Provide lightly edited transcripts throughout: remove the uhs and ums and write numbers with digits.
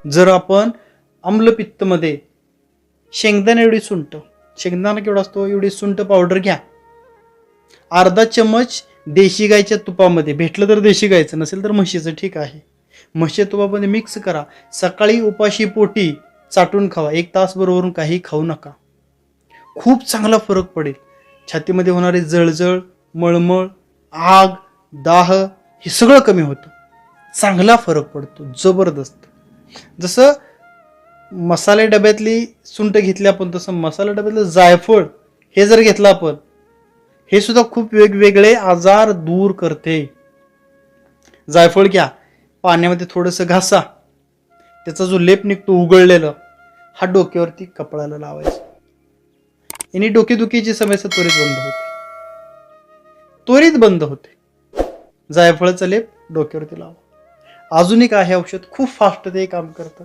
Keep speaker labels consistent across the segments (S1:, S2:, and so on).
S1: जर आपण आम्लपित्तमध्ये शेंगदाणा एवढी सुंठ, शेंगदाणा केवढा असतो एवढी सुंठ पावडर घ्या, अर्धा चम्मच देशी गायच्या तुपामध्ये, भेटलं तर देशी गायचं, नसेल तर म्हशीचं ठीक आहे, म्हशीच्या तुपामध्ये मिक्स करा. सकाळी उपाशी पोटी चाटून खावा. 1 तास बरोबरून काही खाऊ नका. खूप चांगला फरक पडेल. छातीमध्ये होणारे जळजळ, मळमळ, आग, दाह हे सगळं कमी होतं. चांगला फरक पडतो, जबरदस्त. जसं मसाले डब्यातली सुंठ घेतली आपण, तसं मसाला डब्यातलं जायफळ हे जर घेतलं आपण, हे सुद्धा खूप वेगवेगळे आजार दूर करते. जायफळ घ्या, पाण्यामध्ये थोडंसं घासा, त्याचा जो लेप निघतो उगळलेलं, हा डोक्यावरती कपाळाला लावायचा. याने डोकेदुखीची समस्या त्वरित बंद होते. जायफळाचा लेप डोक्यावरती लावा. अजून एक आहे औषध, खूप फास्ट ते काम करतं.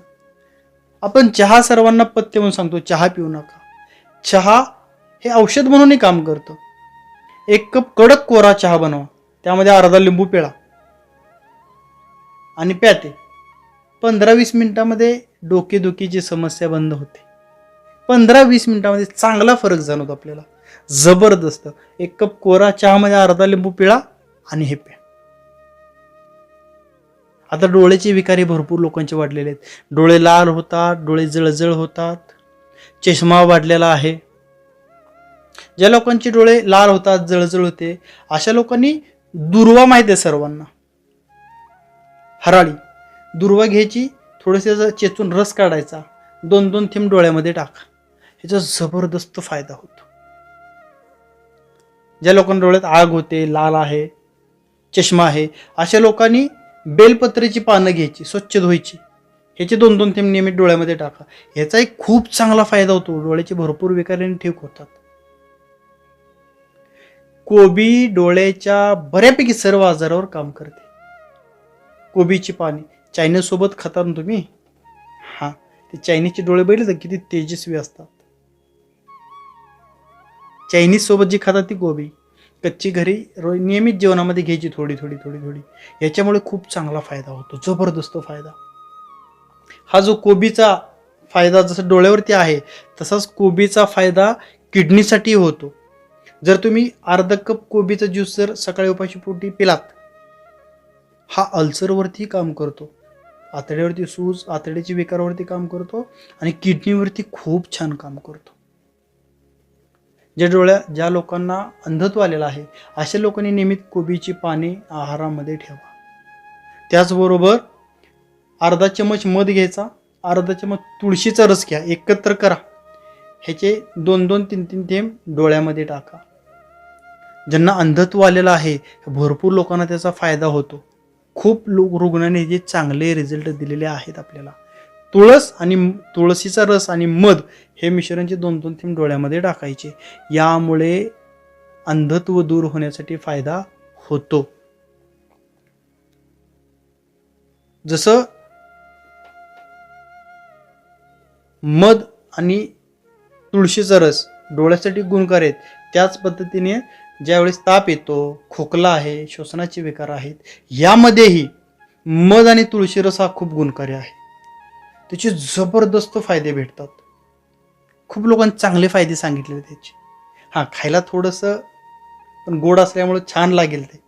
S1: आपण चहा सर्वांना पथ्य म्हणून सांगतो, चहा पिऊ नका. चहा हे औषध म्हणूनही काम करतं. 1 कप कडक कोरा चहा बनवा, त्यामध्ये अर्धा लिंबू पिळा आणि प्या. ते 15-20 मिनिटामध्ये डोकेदुखीची समस्या बंद होते. 15-20 मिनिटामध्ये चांगला फरक जाणवतो आपल्याला, जबरदस्त. 1 कप कोरा चहामध्ये अर्धा लिंबू पिळा आणि हे प्या. आता डोळ्याचे विकार भरपूर लोकांचे वाढलेले आहेत. डोळे लाल होतात, डोळे जळजळ होतात, चष्मा वाढलेला आहे. ज्या लोकांचे डोळे लाल होतात, जळजळ होते, अशा लोकांनी दुर्वा माहिती आहे सर्वांना, हराळी दुर्वा घ्यायची, थोडेसे चेचून रस काढायचा, 2-2 थेंब डोळ्यामध्ये टाका. ह्याचा जबरदस्त फायदा होतो. ज्या लोकांना डोळ्यात आग होते, लाल आहे, चष्मा आहे, अशा लोकांनी बेलपत्रेची पानं घ्यायची, स्वच्छ धुवायची, ह्याचे 2-2 थेंब नियमित डोळ्यामध्ये टाका. ह्याचा एक खूप चांगला फायदा होतो. डोळ्याचे भरपूर विकार ठीक होतात. कोबी डोळ्याच्या बऱ्यापैकी सर्व आजारावर काम करते. कोबीची पाने चायनीज सोबत खाता ना तुम्ही, हा, ते चायनीजचे डोळे बघितले तर किती तेजस्वी असतात. चायनीज सोबत जी खातात ती कोबी कच्ची घरी नियमित जेवणामध्ये घ्यायची, थोडी थोडी थोडी थोडी. याच्यामुळे खूप चांगला फायदा होतो, जबरदस्त फायदा. हा जो कोबीचा फायदा जसं डोळ्यावरती आहे, तसाच कोबीचा फायदा किडनीसाठी होतो. जर तुम्ही अर्धा कप कोबीचा ज्यूस जर सकाळी उपाशी पोटी पिलात, हा अल्सरवरती काम करतो, आतड्यावरती सूज, आतड्याच्या विकारावरती काम करतो आणि किडनीवरती खूप छान काम करतो. ज्या लोकांना अंधत्व आलेलं आहे, अशा लोकांनी नियमित कोबीची पाने आहारामध्ये ठेवा. त्याचबरोबर अर्धा चमच मध घ्यायचा, अर्धा चमच तुळशीचा रस घ्या, एकत्र करा, ह्याचे 2-2, 3-3 थेंब डोळ्यामध्ये टाका. ज्यांना अंधत्व आलेलं आहे, भरपूर लोकांना त्याचा फायदा होतो. खूप रुग्णांनी जे चांगले रिझल्ट दिलेले आहेत आपल्याला. तुळशीचा रस आणि मध हे मिश्रणचे 2-2 थेंब डोळ्यामध्ये टाकायचे. यामुळे अंधत्व दूर होण्यासाठी फायदा होतो. जसं मध आणि तुळशीचा रस डोळ्यासाठी गुणकारी आहेत, त्याच पद्धतीने ज्यावेळेस ताप येतो, खोकला आहे, श्वसनाचे विकार आहेत, यामध्येही मध आणि तुळशी रस हा खूप गुणकारी आहे. त्याचे जबरदस्त फायदे भेटतात. खूप लोकांनी चांगले फायदे सांगितलेले त्याचे. हां, खायला थोडंसं पण गोड असल्यामुळे छान लागेल ते.